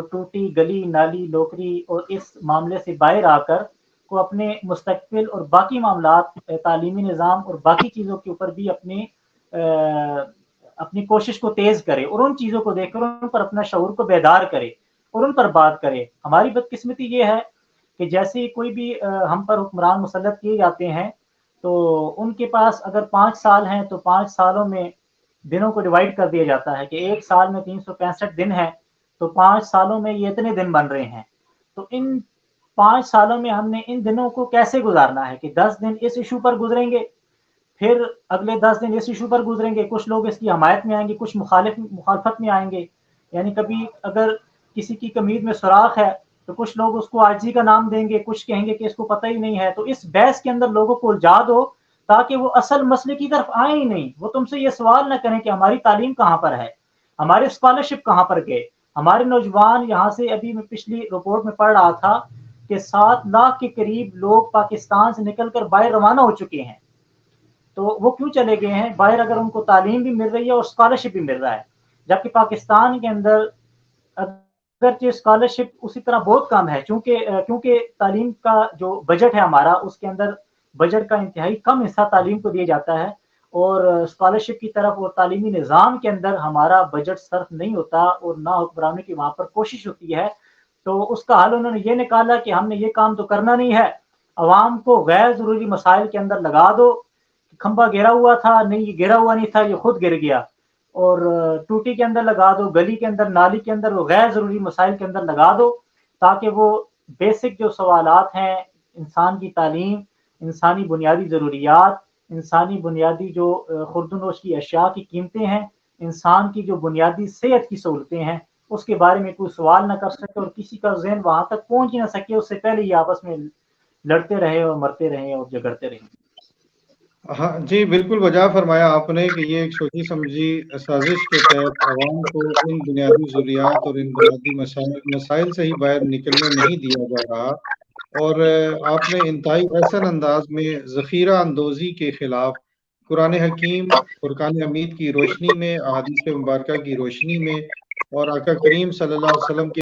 टूटी गली नाली नौकरी और इस मामले से बाहर आकर को अपने मुस्तकबिल और बाकी मामलात तालीमी निज़ाम और बाकी चीज़ों के ऊपर भी अपनी कोशिश को तेज़ करे और उन चीज़ों को देखकर उन पर अपना शऊर को बेदार करे और उन पर बात करे। हमारी बदकिस्मती ये है कि जैसे कोई भी हम पर हुक्मरान मुसल्लत किए जाते हैं, तो उनके पास अगर 5 साल हैं, तो 5 सालों में दिनों को डिवाइड कर दिया जाता है कि 1 साल में 365 दिन हैं, तो 5 सालों में ये इतने दिन बन रहे हैं। तो इन 5 सालों में हमने इन दिनों को कैसे गुज़ारना है कि 10 दिन इस इश्यू पर गुज़रेंगे, फिर अगले 10 दिन इस इश्यू पर गुज़रेंगे, कुछ लोग इसकी हमायत में आएँगे, कुछ मुखालफत में आएँगे। यानी कभी अगर किसी की कमीज़ में सुराख है, तो कुछ लोग उसको आजिज़ी का नाम देंगे, कुछ कहेंगे कि इसको पता ही नहीं है। तो इस बहस के अंदर लोगों को उलझा दो, ताकि वो असल मसले की तरफ आए ही नहीं। वो तुमसे ये सवाल ना करें कि हमारी तालीम कहाँ पर है, हमारे स्कॉलरशिप कहाँ पर गए, हमारे नौजवान यहाँ से अभी मैं पिछली रिपोर्ट में पढ़ रहा था कि 7 लाख के करीब लोग पाकिस्तान से निकलकर बाहर रवाना हो चुके हैं। तो वो क्यों चले गए हैं बाहर, अगर उनको तालीम भी मिल रही है और स्कॉलरशिप भी मिल रहा है, जबकि पाकिस्तान के अंदर अगरचे स्कॉलरशिप उसी तरह बहुत कम है, क्योंकि तालीम का जो बजट है हमारा, उसके अंदर बजट का इंतहाई कम हिस्सा तालीम को दिया जाता है और स्कॉलरशिप की तरफ और तालीमी निज़ाम के अंदर हमारा बजट सर्फ नहीं होता और ना हुक्मरानों की वहाँ पर कोशिश होती है। तो उसका हल उन्होंने ये निकाला कि हमने ये काम तो करना नहीं है, अवाम को गैर ज़रूरी मसाइल के अंदर लगा दो। खंबा गिरा हुआ था, नहीं ये गिरा हुआ नहीं था, ये खुद गिर गया। और टूटी के अंदर लगा दो, गली के अंदर, नाली के अंदर, वो गैर ज़रूरी मसाइल के अंदर लगा दो, ताकि वो बेसिक जो सवालात हैं, इंसान की तालीम, इंसानी बुनियादी ज़रूरियात, इंसानी बुनियादी जो खुर्दनोश की अशिया की कीमतें हैं, इंसान की जो बुनियादी सेहत की सहूलतें हैं, उसके बारे में कोई सवाल ना कर सके और किसी का ज़हन वहाँ तक पहुँच ही ना सके, उससे पहले ये आपस में लड़ते रहे और मरते रहे और झगड़ते रहे। हाँ जी, बिल्कुल वजह फरमाया आपने कि ये एक सोची समझी साजिश के तहत आवाम को इन बुनियादी ज़रूरियात और इन बुनियादी मसाइल से ही बाहर निकलने नहीं दिया जा रहा। और आपने इंतहाई एहसन अंदाज में ज़ख़ीरा अंदोज़ी के खिलाफ कुरान हकीम, फुरकान हमीद की रोशनी में, अहादीस मुबारका की रोशनी में और आका करीम सल्लल्लाहु अलैहि वसल्लम की